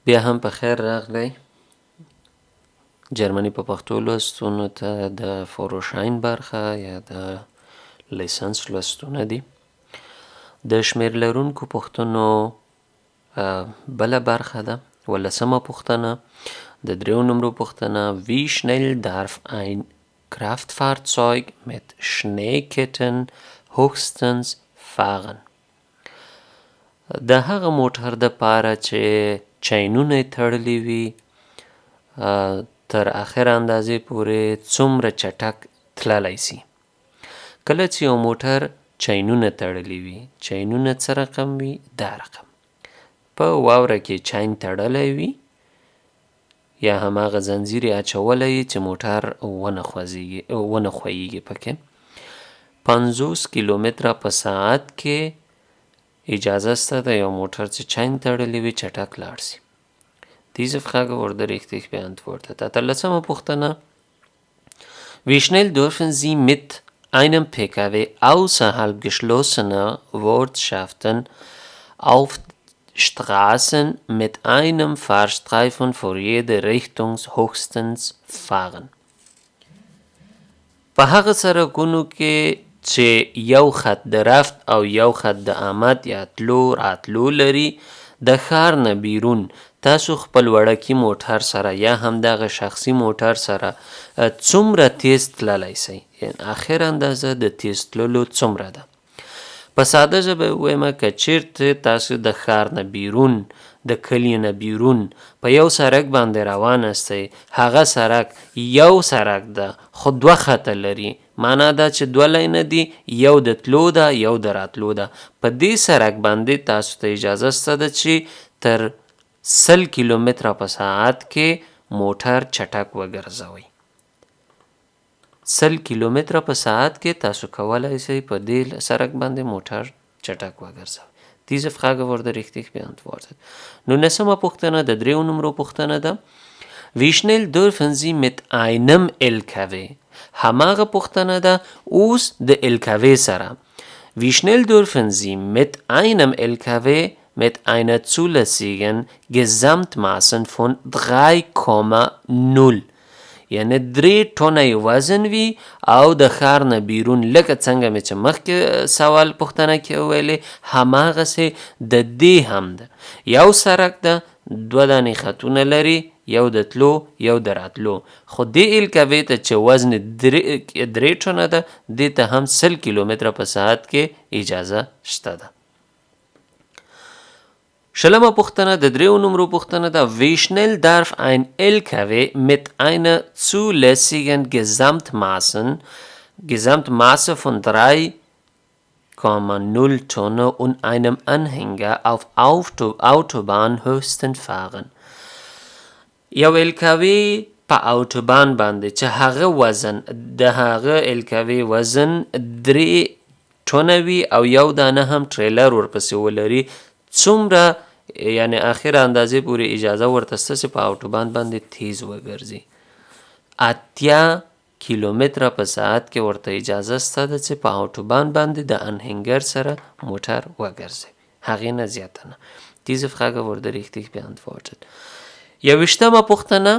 بیا هم په خیر راغلی. جرمني په پښتو لوستونو ته د فوروشاین برخه یا د لیسنس لوستونه دي. د شمېر لرونکو پوښتنو بله برخه ده. 18مه پوښتنه د 3 نمرو پوښتنه: Wie schnell darf ein Kraftfahrzeug mit Schneeketten höchstens fahren? د هغه موټر د پاره چې چینونه تړلي وي تر اخر اندازې پورې څومره چټک تللی سي. کله چې یو موټر چینونه تړلي وي، چینونه څه رقم وي؟ دا رقم. په واوره کې چین تړلی وي یا هماغه زنځیر یې اچولی چې موټر ونه خویږي پکې. 50 کیلومتره په ساعت کې اجازه شته د یو موټر چې چین تړلی وي چټک لاړ شي. Diese Frage wurde richtig beantwortet. 18مه پوښتنه: Wie schnell dürfen Sie mit einem PKW außerhalb geschlossener Ortschaften auf Straßen mit einem Fahrstreifen für jede Richtung höchstens fahren? په هغه سړکونو کې چې یو خط د رفت او یو خط د آمد یا تلو راتلو لري، د ښار نه بیرون تاسو خپل وړوکي موټر سره یا هم دغه شخصي موټر سره څومره تیز تللی شئ؟ یعنې آخر اندازه د تیز تللو څومره ده؟ په ساده ژبه ووایم که چیرته تاسو د ښار نه بیرون، د کلي نه بیرون په یو سړک باندې روان استئ، هغه سړک یو سړک ده خو 2 خطه لري، معنا دا چې 2 لاینه دي، یو د تلو ده یو د راتلو ده. په دې سړک باندې تاسو ته اجازه شته ده چې تر 100 کیلومتره په ساعت کې موټر چټک وګرځوئ. 100 کیلومتره په ساعت کې تاسو کولی شئ په دې سړک باندې موټر چټک وګرځوئ. Diese Frage wurde richtig beantwortet. 19مه پوښتنه د 3 نمرو پوښتنه ده: Wie schnell dürfen Sie mit einem LKW؟ هماغه پوښتنه ده اوس د LKW سره. Wie schnell dürfen Sie mit einem LKW mit einer zulässigen Gesamtmasse von 3,0 یعنی 3 ټنه وزن وي او د ښار نه بیرون لکه څنګه مې چې مخکې سوال پوښتنه کې ویلې هماغسې د دې هم ده. یو سړک ده، 2 دانې خطونه لري، یو د تلو یو د راتلو، خو دې LKW ته چې وزن 3 ټنه ده دې ته هم 100 کیلومتره په ساعت کې اجازه شته ده. 20مه پوښتنه د 3 نمرو پوښتنه ده: Wie schnell darf ein LKW mit einer zulässigen Gesamtmasse von 3,0 Tonnen und einem Anhänger auf Autobahn höchstens fahren؟ یو LKW په اوټوبان باندې چې هغه وزن د هغه LKW وزن 3 ټنه وي او یو دانه هم ټریلر ورپسې ولري، څومره یعنی آخر اندازې پورې اجازه ورته شته چې په اوټوبان باندې تیز وګرځي؟ 80 کیلومتره په ساعت کې ورته اجازه شته ده چې په اوټوبان باندې د انهنګر سره موټر وګرځي، هغې نه زیاته نه. Diese Frage wurde richtig beantwortet. 21مه پوښتنه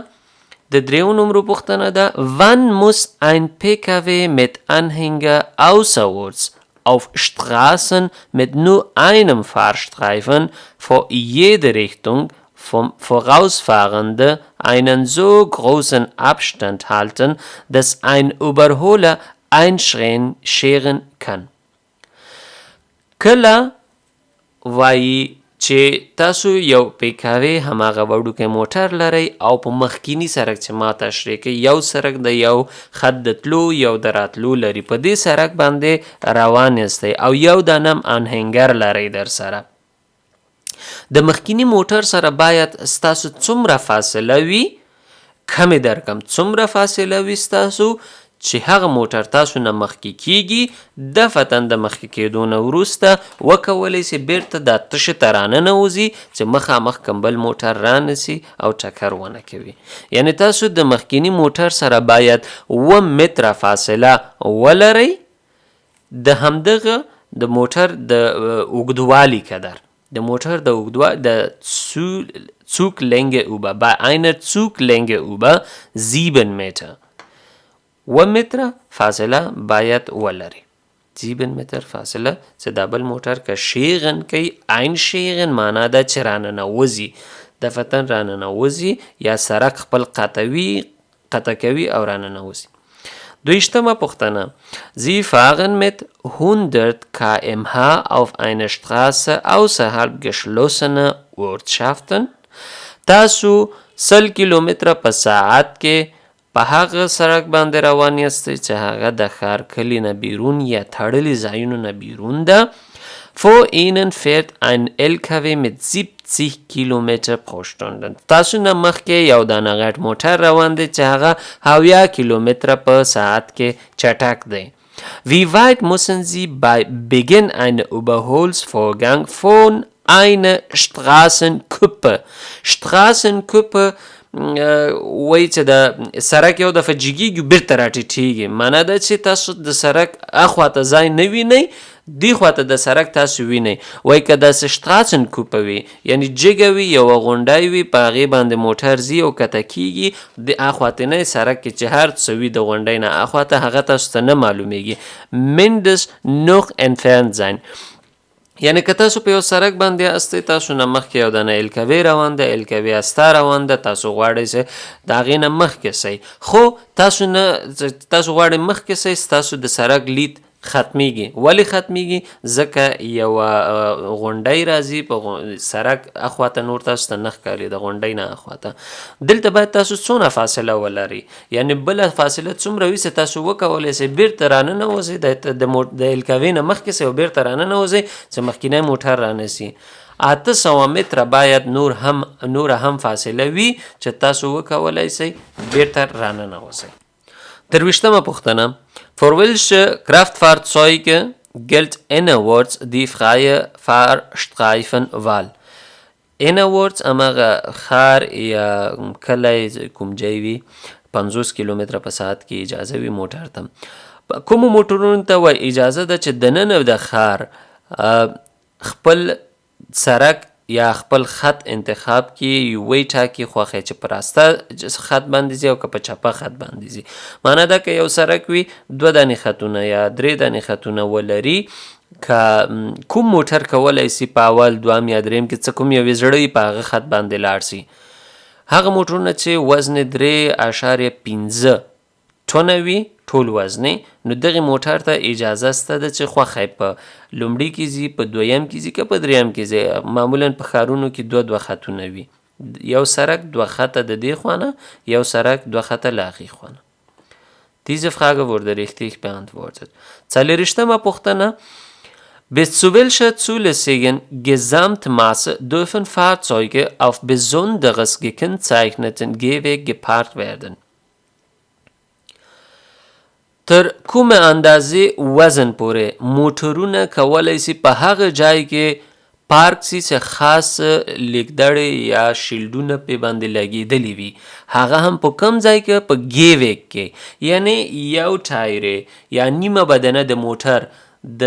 د 3 نمرو پوښتنه ده: Wann muss ein PKW mit Anhänger außerorts auf Straßen mit nur einem Fahrstreifen vor jede Richtung vom Vorausfahrenden einen so großen Abstand halten, dass ein Überholer einscheren kann؟ کله وایي چې تاسو یو PKW هماغه وړوکی موټر لرئ او په مخکینی سړک چې ما تشریح کوي یو سړک د یو خط د تلو یو د راتلو لري، په دې سړک باندې روان یاستئ او یو دانم انهنګر لرئ در سره، د مخکینی موټر سره باید ستاسو څومره فاصله وي؟ کمې درکم، څومره فاصله وي ستاسو چې هغه موټر تاسو نه مخکې کیږي، دفعتاً د مخکې کېدو نه وروسته وکولی سي بیرته دا تشې ته راننوځي چې مخامخ کوم بل موټر رانسي او ټکر ونه کوي. یعنی تاسو د مخکینی موټر سره باید 2 متره فاصله ولرئ د همدغه د موټر د اوږدوالي قدر. د موټر د اوږدوالي د Zuglänge über. Bei einer Zuglänge über 7 Meter. و متر فاصله باید ولري. 7 متر فاصله چې دا بل موټر که شیغن کوي عین شیغن معنا ده چې راننوځي دفتن راننوځي یا سړک خپل قطع کوي او راننوځي. 20. پوښتنه Sie fahren mit 100 km/h auf einer Straße außerhalb geschlossener Ortschaften. تاسو 100 کیلومتره په ساعت کې په هغه سړک باندې روان یاستئ چې هغه د ښار کلي نه بیرون یا تړلي ځایونو نه بیرون ده. Vor Ihnen fährt ein LKW mit 70 Kilometer pro Stunde. تاسو نه مخکې یو دانه غټ موټر روان دی چې هغه 70 کیلومتره په ساعت کې چټک دی. Wie weit müssen Sie bei Beginn einer Überholvorgang von einer Straßenkuppe? Straßenkuppe وایي چې د سړک یو دفعه جګیږي بیرته راټیټیږي. معنا ده چې تاسو د سړک اخواته ځای نه وینئ دی خواته د سړک تاسو وینئ. وایي که داسې شټراسنکوپه وي یعنی جګه وي یوه غونډی وي په هغې باندې موټر ځي او کته کیږي د اخواتنی سړک کې چې هر څه وي د غونډۍ نه اخواته هغه تاسو ته نه معلومیږي. mindest noch entfernt sein یعنی که تاسو په یو سړک باندې استئ تاسو نه مخکې یو دانه الکوی روان ده الکوی استا روان ده تاسو غواړئ چې د هغې نه مخکې سئ خو تاسو غواړئ مخکې سئ ستاسو د سړک لید ختمیږي. ولې ختمیږي؟ ځکه یوه غونډۍ راځي په سړک اخواته نور تاسو ته نه ښکاري د غونډۍ نه اخواته. دلته باید تاسو څونه فاصله ولرئ یعنی بله فاصله څومره وي چې تاسو وکولی سئ بیرته راننوځئ د الکوی نه مخکې سئ او بیرته راننوځئ چې مخکینی موټر رانسي. 800 متره باید نور هم فاصله وي چې تاسو وکولی سئ بیرته راننوځئ. 23. پوښتنه Für welche Kraftfahrzeuge gilt innerorts die freie Fahrstreifenwahl? innerorts هماغه ښار یا کلی کوم ځای وي 50 کیلومتره په ساعت کې اجازه وي موټر ته. کومو موټرونو ته وایي اجازه ده چې دننه د ښار خپل سړک یا خپل خط انتخاب کی یوی ټاکي خوښه چې په راسته خط باندې ځي او که په چپه خط باندې ځي. معنا ده که یو سړک وي 2 دانې خطونه یا 3 دانې خطونه ولري که کوم موټر کولی سي په اول دوام یا دریم کې څه کوم یوې زړه په هغه خط باندې لاړ سي. هغه موټرونه چې وزن 3.15 ټونه وي ټول وزنې نو دغې موټر ته اجازه سته ده چې خوښه په لومړي کې ځي په دویم کې ځي که په دریم کې ځي. معمولا په ښارونو کې 2 خطونه وي یو سړک 2 خطه د دې خوانه یو سړک 2 خطه له هغې خوانه. Diese Frage wurde richtig beantwortet. 24. پوښتنه Bis zu welcher zulässigen Gesamtmasse dürfen Fahrzeuge auf besonderes gekennzeichneten Gehweg geparkt werden? تر کومه اندازې وزن پورې موټرونه کولی سي په هغه ځای کې پارک سي چې خاص لیکدړې یا شیلډونه پې باندې لګېدلي وي هغه هم په کم ځای کې په ګیویک کې یعنی یو ټایرې یا نیمه بدنه د موټر د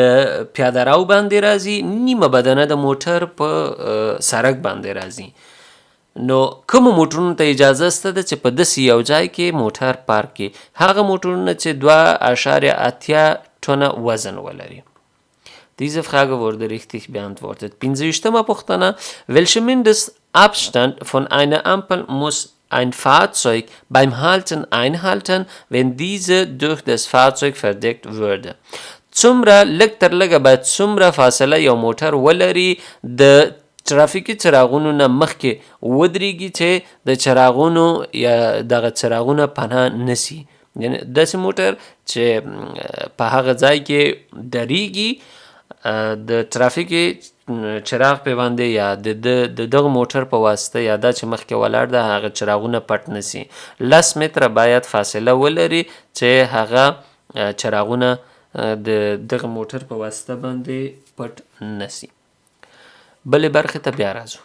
پیاده رو باندې راځي نیمه بدنه د موټر په سړک باندې راځي. نو کوم موټرونو ته اجازه سته ده چې په داسې یو ځای کې موټر پارک کړي هغه موټرونه چې 2.8 ټنه وزن ولري. Diese Frage wurde richtig beantwortet. 25. پوښتنه Welcher Mindestabstand von einer Ampel muss ein Fahrzeug beim Halten einhalten, wenn diese durch das Fahrzeug verdeckt würde? څومره لږ تر لږه باید څومره فاصله یو موټر ولري د ترافیکي څراغونو نه مخکې ودرېږي چې د چراغونو یا دغه څراغونه پناه نسي. یعنی داسې موټر چې په هغه ځای کې درېږي د ترافیکي چراغ پې باندې یا د دغه موټر په واسطه یا دا چې مخکې ولاړ ده هغه چراغونه پټ نسي. 10 متره باید فاصله ولري چې هغه چراغونه د دغه موټر په واسطه باندې پټ نسي. بلې برخې ته بیا راځو.